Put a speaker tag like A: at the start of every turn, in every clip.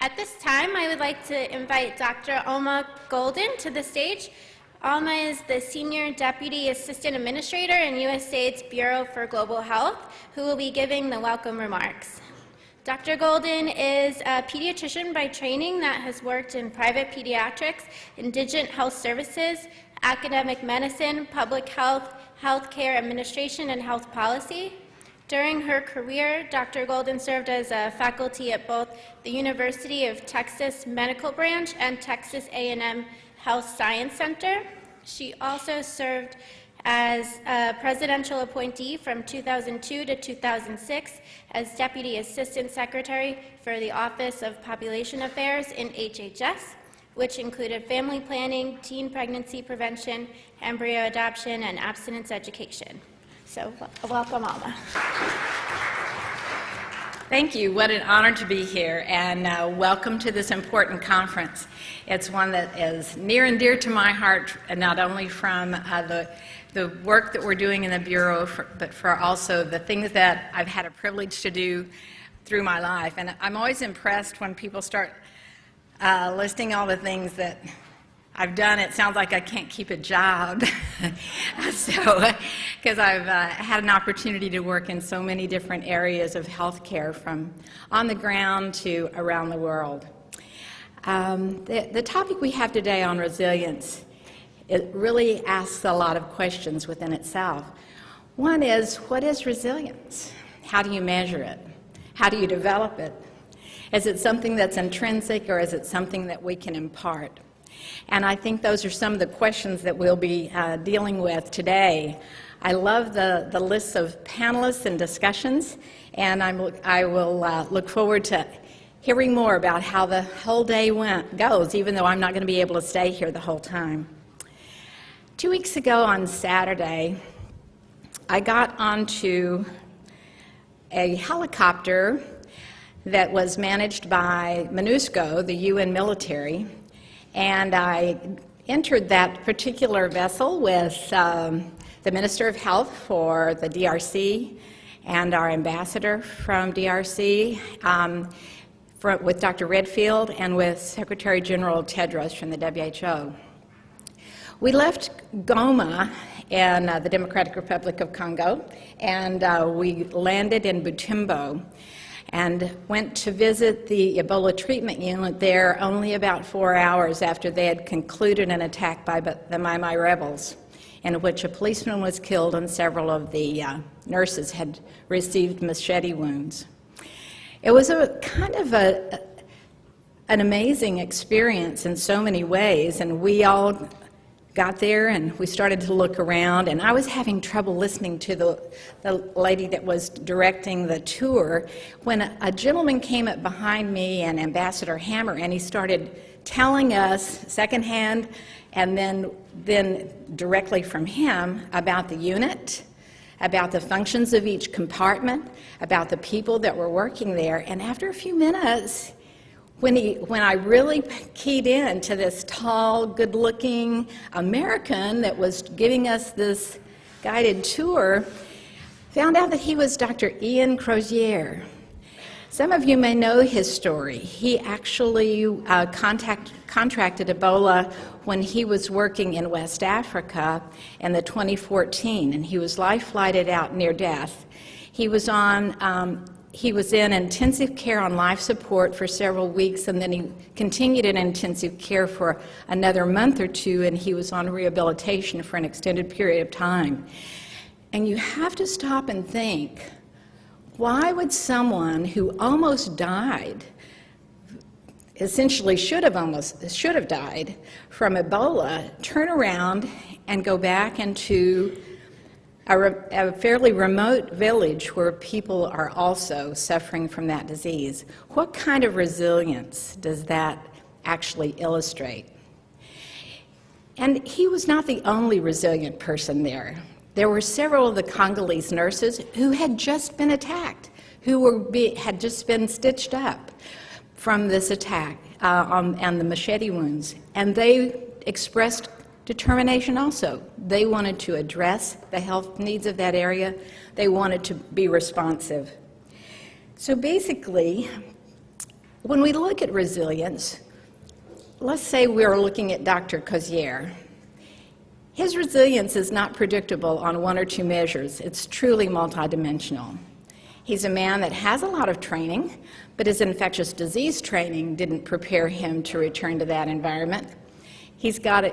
A: At this time, I would like to invite Dr. Alma Golden to the stage. Alma is the Senior Deputy Assistant Administrator in USAID's Bureau for Global Health, who will be giving the welcome remarks. Dr. Golden is a pediatrician by training that has worked in private pediatrics, indigent health services, academic medicine, public health, healthcare administration, and health policy. During her career, Dr. Golden served as a faculty at both the University of Texas Medical Branch and Texas A&M Health Science Center. She also served as a presidential appointee from 2002 to 2006 as Deputy Assistant Secretary for the Office of Population Affairs in HHS, which included family planning, teen pregnancy prevention, embryo adoption, and abstinence education. So welcome, Alma.
B: Thank you. What an honor to be here, and welcome to this important conference. It's one that is near and dear to my heart, and not only from the work that we're doing in the Bureau, but for also the things that I've had a privilege to do through my life. And I'm always impressed when people start listing all the things that I've done. It sounds like I can't keep a job. Because I've had an opportunity to work in so many different areas of healthcare, from on the ground to around the world. The topic we have today on resilience, it really asks a lot of questions within itself. One is, what is resilience? How do you measure it? How do you develop it? Is it something that's intrinsic, or is it something that we can impart? And I think those are some of the questions that we'll be dealing with today. I love the lists of panelists and discussions, and I will look forward to hearing more about how the whole day goes, even though I'm not going to be able to stay here the whole time. 2 weeks ago on Saturday, I got onto a helicopter that was managed by MONUSCO, the UN military, and I entered that particular vessel with the Minister of Health for the DRC and our ambassador from DRC, with Dr. Redfield, and with Secretary General Tedros from the WHO. We left Goma in the Democratic Republic of Congo, and we landed in Butembo and went to visit the Ebola treatment unit there only about 4 hours after they had concluded an attack by the Mai Mai rebels, in which a policeman was killed and several of the nurses had received machete wounds. It was a kind of an amazing experience in so many ways, and we all got there and we started to look around, and I was having trouble listening to the lady that was directing the tour when a gentleman came up behind me, and Ambassador Hammer, and he started telling us secondhand and then directly from him about the unit, about the functions of each compartment, about the people that were working there. And after a few minutes, when I really keyed in to this tall, good-looking American that was giving us this guided tour, found out that he was Dr. Ian Crozier. Some of you may know his story. He actually contracted Ebola when he was working in West Africa in the 2014, and he was life-flighted out near death. He was in intensive care on life support for several weeks, and then he continued in intensive care for another month or two, and he was on rehabilitation for an extended period of time. And you have to stop and think, why would someone who almost died, essentially should have died from Ebola, turn around and go back into a fairly remote village where people are also suffering from that disease? What kind of resilience does that actually illustrate? And he was not the only resilient person there. There were several of the Congolese nurses who had just been attacked, who had just been stitched up from this attack and the machete wounds, and they expressed determination also. They wanted to address the health needs of that area. They wanted to be responsive. So basically, When we look at resilience, let's say we're looking at Dr. Cozier. His resilience is not predictable on one or two measures. It's truly multidimensional. He's a man that has a lot of training, but his infectious disease training didn't prepare him to return to that environment. He's got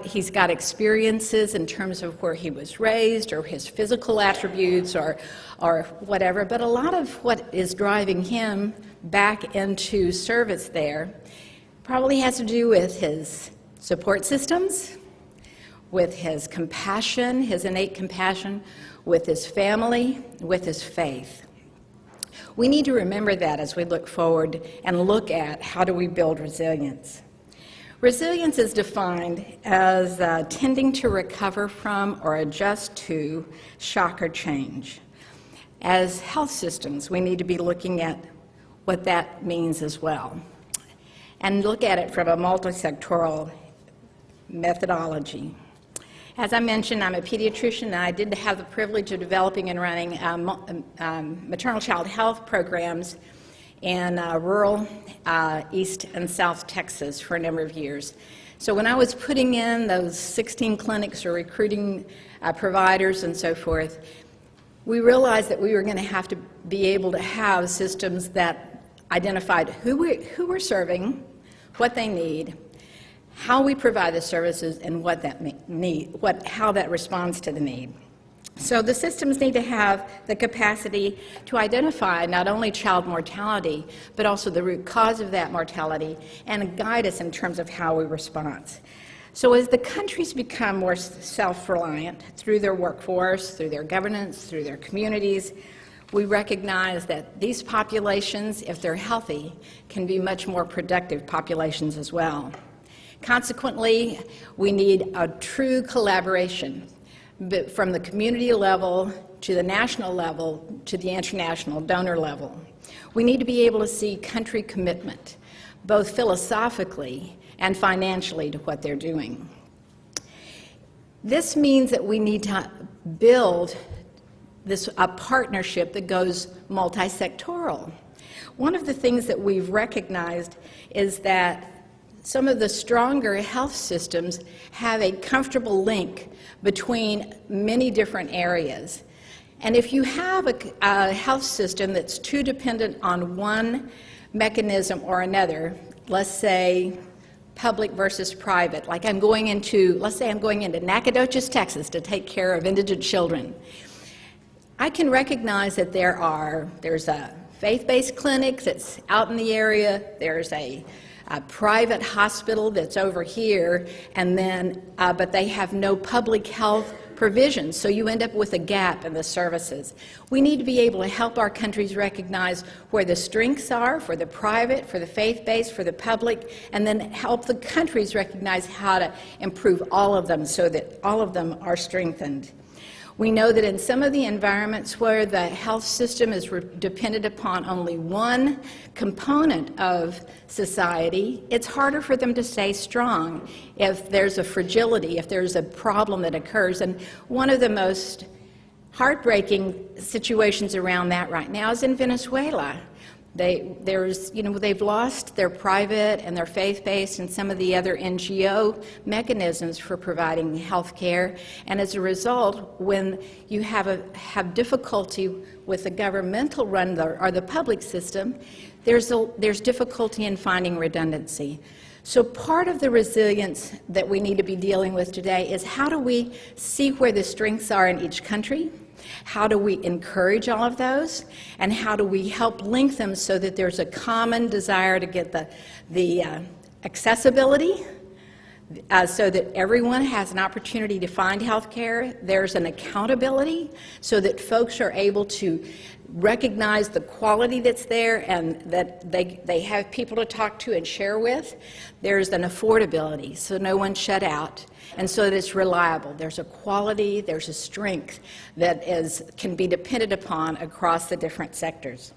B: experiences in terms of where he was raised or his physical attributes or whatever, but a lot of what is driving him back into service there probably has to do with his support systems, with his compassion, his innate compassion, with his family, with his faith. We need to remember that as we look forward and look at how do we build resilience. Resilience is defined as tending to recover from or adjust to shock or change. As health systems, we need to be looking at what that means as well, and look at it from a multi-sectoral methodology. As I mentioned, I'm a pediatrician, and I did have the privilege of developing and running maternal child health programs in rural East and South Texas for a number of years. So when I was putting in those 16 clinics or recruiting providers and so forth, we realized that we were going to have to be able to have systems that identified who we're serving, what they need, how we provide the services, and what that how that responds to the need. So the systems need to have the capacity to identify not only child mortality, but also the root cause of that mortality and guide us in terms of how we respond. So as the countries become more self-reliant through their workforce, through their governance, through their communities, we recognize that these populations, if they're healthy, can be much more productive populations as well. Consequently, we need a true collaboration from the community level to the national level to the international donor level. We need to be able to see country commitment, both philosophically and financially, to what they're doing. This means that we need to build a partnership that goes multi-sectoral. One of the things that we've recognized is that some of the stronger health systems have a comfortable link between many different areas. And if you have a health system that's too dependent on one mechanism or another, let's say public versus private, like let's say I'm going into Nacogdoches, Texas to take care of indigent children. I can recognize that there's a faith-based clinic that's out in the area, there's a private hospital that's over here, and then, but they have no public health provisions, so you end up with a gap in the services. We need to be able to help our countries recognize where the strengths are for the private, for the faith-based, for the public, and then help the countries recognize how to improve all of them so that all of them are strengthened. We know that in some of the environments where the health system is dependent upon only one component of society, it's harder for them to stay strong if there's a fragility, if there's a problem that occurs. And one of the most heartbreaking situations around that right now is in Venezuela. They've lost their private and their faith-based and some of the other NGO mechanisms for providing health care, and as a result, when you have difficulty with the governmental run or the public system, there's difficulty in finding redundancy. So part of the resilience that we need to be dealing with today is how do we see where the strengths are in each country? How do we encourage all of those? And how do we help link them so that there's a common desire to get the accessibility so that everyone has an opportunity to find health care. There's an accountability so that folks are able to recognize the quality that's there and that they have people to talk to and share with. There's an affordability, so no one's shut out, and so that it's reliable. There's a quality, there's a strength that can be depended upon across the different sectors.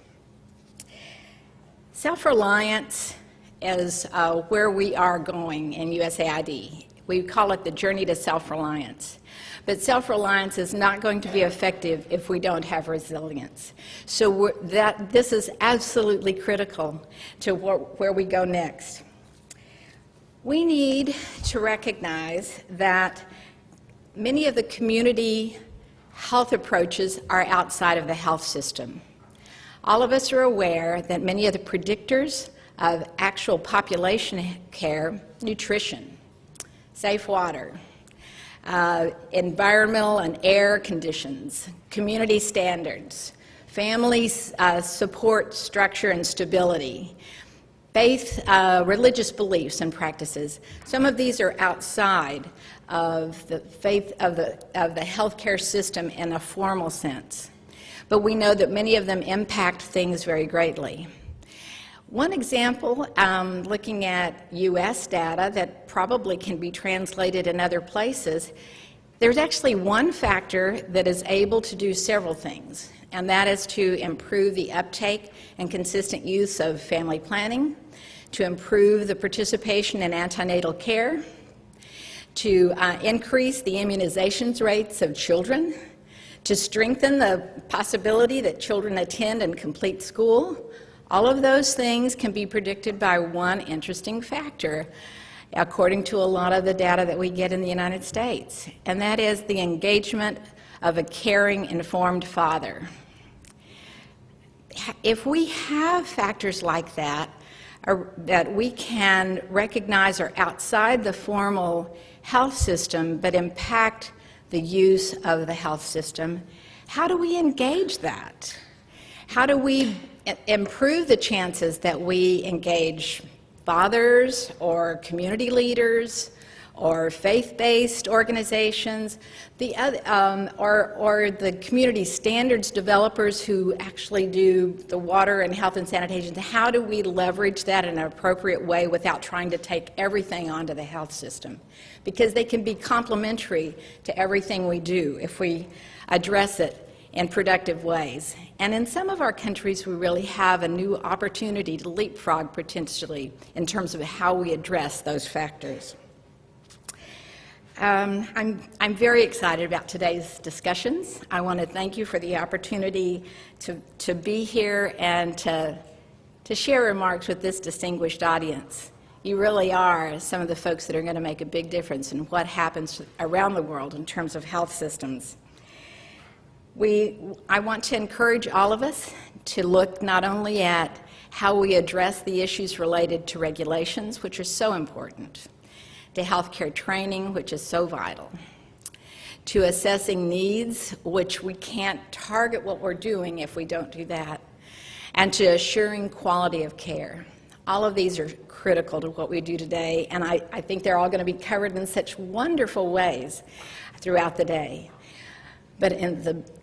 B: Self-reliance is where we are going in USAID. We call it the journey to self-reliance. But self-reliance is not going to be effective if we don't have resilience. So this is absolutely critical to where we go next. We need to recognize that many of the community health approaches are outside of the health system. All of us are aware that many of the predictors of actual population care, nutrition, safe water, environmental and air conditions, community standards, family support structure and stability, faith, religious beliefs and practices. Some of these are outside of the faith of the healthcare system in a formal sense, but we know that many of them impact things very greatly. One example, looking at U.S. data that probably can be translated in other places, there's actually one factor that is able to do several things, and that is to improve the uptake and consistent use of family planning, to improve the participation in antenatal care, to increase the immunizations rates of children, to strengthen the possibility that children attend and complete school. All of those things can be predicted by one interesting factor, according to a lot of the data that we get in the United States, and that is the engagement of a caring, informed father. If we have factors like that, that we can recognize are outside the formal health system but impact the use of the health system, how do we engage that? How do we improve the chances that we engage fathers or community leaders or faith-based organizations, or the community standards developers who actually do the water and health and sanitation? How do we leverage that in an appropriate way without trying to take everything onto the health system? Because they can be complementary to everything we do if we address it in productive ways. And in some of our countries, we really have a new opportunity to leapfrog potentially in terms of how we address those factors. I'm very excited about today's discussions. I want to thank you for the opportunity to be here and to share remarks with this distinguished audience. You really are some of the folks that are going to make a big difference in what happens around the world in terms of health systems. I want to encourage all of us to look not only at how we address the issues related to regulations, which are so important, to healthcare training, which is so vital, to assessing needs, which we can't target what we're doing if we don't do that, and to assuring quality of care. All of these are critical to what we do today, and I think they're all going to be covered in such wonderful ways throughout the day. But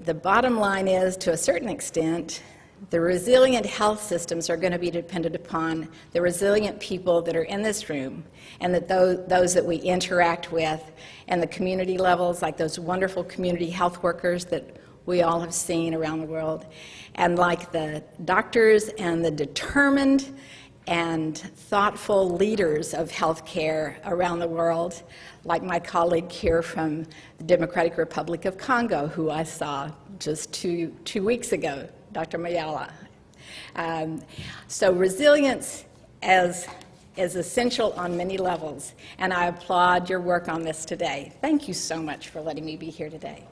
B: the bottom line is, to a certain extent, the resilient health systems are going to be dependent upon the resilient people that are in this room, and that those that we interact with, and the community levels, like those wonderful community health workers that we all have seen around the world, and like the doctors and the determined and thoughtful leaders of healthcare around the world, like my colleague here from the Democratic Republic of Congo, who I saw just two weeks ago, Dr. Mayala. So resilience is essential on many levels, and I applaud your work on this today. Thank you so much for letting me be here today.